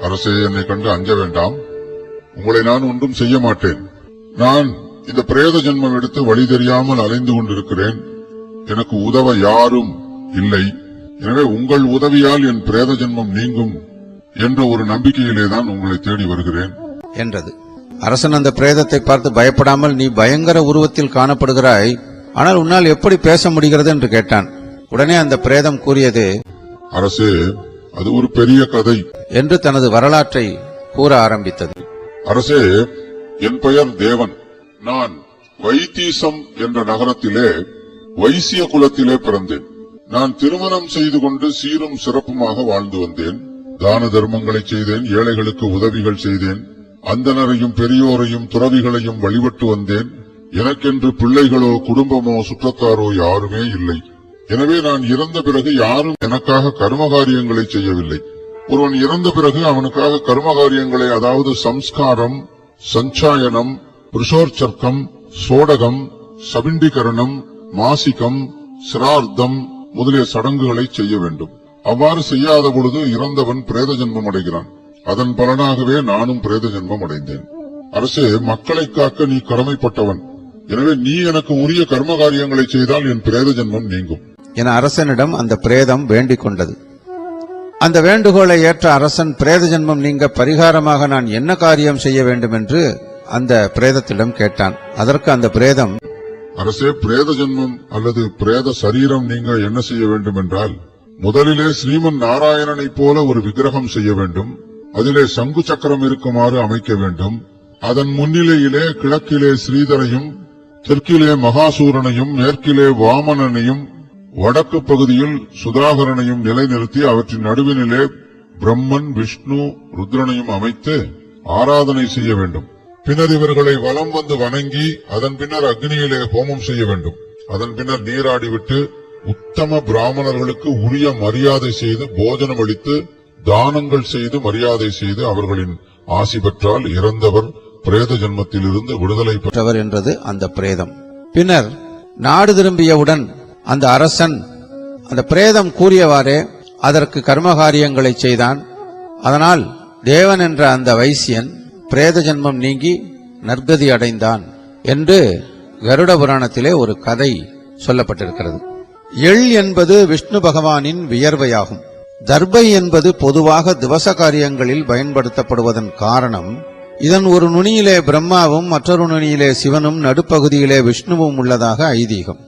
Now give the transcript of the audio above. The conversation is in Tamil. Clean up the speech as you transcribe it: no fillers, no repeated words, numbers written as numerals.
அரசே, என்னை கண்டு அஞ்ச வேண்டாம். உங்களை நான் ஒன்றும் செய்ய மாட்டேன். நான் இந்த பிரேத ஜென்மம் எடுத்து வழி தெரியாமல் அலைந்து கொண்டிருக்கிறேன். எனக்கு உதவ யாரும் இல்லை. எனவே உங்கள் உதவியால் என் பிரேத ஜென்மம் நீங்கும் என்ற ஒரு நம்பிக்கையிலேதான் உங்களை தேடி வருகிறேன் என்றது. அரசன் அந்த பிரேதத்தை பார்த்து பயப்படாமல், நீ பயங்கர உருவத்தில் காணப்படுகிறாய், ஆனால் உன்னால் எப்படி பேச முடிகிறது என்று கேட்டான். உடனே அந்த பிரேதம் கூறியது, அரசே, அது ஒரு பெரிய கதை என்று தனது வரலாற்றை கூற ஆரம்பித்தது. அரசே, என் பெயர் தேவன். நான் வைத்தீசம் என்ற நகரத்திலே வைசிய குலத்திலே பிறந்தேன். நான் திருமணம் செய்து கொண்டு சீரும் சிறப்புமாக வாழ்ந்து வந்தேன். தான தர்மங்களை செய்தேன், ஏழைகளுக்கு உதவிகள் செய்தேன், அந்தனரையும் பெரியோரையும் துறவிகளையும் வழிபட்டு வந்தேன். எனக்கென்று பிள்ளைகளோ குடும்பமோ சுற்றத்தாரோ யாருமே இல்லை. எனவே நான் இறந்த பிறகு யாரும் எனக்காக கர்மகாரியங்களை செய்யவில்லை. ஒருவன் இறந்த பிறகு அவனுக்காக கர்மகாரியங்களை, அதாவது சம்ஸ்காரம், சஞ்சாயனம், புருஷோர்ச்சர்க்கம், சோடகம், சபிண்டிகரணம், மாசிகம், சிரார்த்தம் முதலிய சடங்குகளை செய்ய வேண்டும். அவ்வாறு செய்யாத பொழுது இறந்தவன் பிரேத ஜென்மம் அடைகிறான். அதன் பலனாகவே நானும் பிரேத ஜென்மம் அடைந்தேன். அரசே, மக்களை காக்க நீ கடமைப்பட்டவன். எனவே நீ எனக்கு உரிய கர்மகாரியங்களை செய்தால் என் பிரேத ஜென்மம் நீங்கும் என அரசனிடம் அந்த பிரேதம் வேண்டிக் கொண்டது. அந்த வேண்டுகோளை ஏற்ற அரசன், பிரேத ஜென்மம் நீங்க பரிகாரமாக நான் என்ன காரியம் செய்ய வேண்டும் என்று அந்த பிரேதத்திடம் கேட்டான். அதற்கு அந்த பிரேதம், அரசே, பிரேத ஜென்மம் அல்லது பிரேத சரீரம் நீங்க என்ன செய்ய வேண்டும் என்றால், முதலிலே ஸ்ரீமன் நாராயணனை போல ஒரு விக்கிரகம் செய்ய வேண்டும். அதிலே சங்கு சக்கரம் இருக்குமாறு அமைக்க வேண்டும். அதன் முன்னிலையிலே கிழக்கிலே ஸ்ரீதரையும், தெற்கிலே மகாசூரனையும், மேற்கிலே வாமனனையும், வடக்கு பகுதியில் சுதாகரனையும் நிலைநிறுத்தி அவற்றின் நடுவினிலே பிரம்மன், விஷ்ணு, ருத்ரனையும் அமைத்து ஆராதனை செய்ய வேண்டும். பின்னர் இவர்களை வலம் வந்து வணங்கி அதன் பின்னர் அக்னியிலே ஹோமம் செய்ய வேண்டும். அதன் பின்னர் நீராடிவிட்டு உத்தம பிராமணர்களுக்கு உரிய மரியாதை செய்து போஜனம் அளித்து தானங்கள் செய்து மரியாதை செய்து அவர்களின் ஆசி பெற்றால் இறந்தவர் பிரேத ஜென்மத்திலிருந்து விடுதலை பெற்றவர் என்றது அந்த பிரேதம். பின்னர் நாடு திரும்பியவுடன் அந்த அரசன் அந்த பிரேதம் கூறியவாறே அதற்கு கர்மகாரியங்களை செய்தான். அதனால் தேவன் என்ற அந்த வைசியன் பிரேத ஜென்மம் நீங்கி நற்கதி அடைந்தான் என்று கருட புராணத்திலே ஒரு கதை சொல்லப்பட்டிருக்கிறது. எள் என்பது விஷ்ணு பகவானின் வியர்வையாகும். தர்பை என்பது பொதுவாக திவச காரியங்களில் பயன்படுத்தப்படுவதன் காரணம், இதன் ஒரு நுனியிலே பிரம்மாவும் மற்றொரு நுனியிலே சிவனும் நடுப்பகுதியிலே விஷ்ணுவும் உள்ளதாக ஐதீகம்.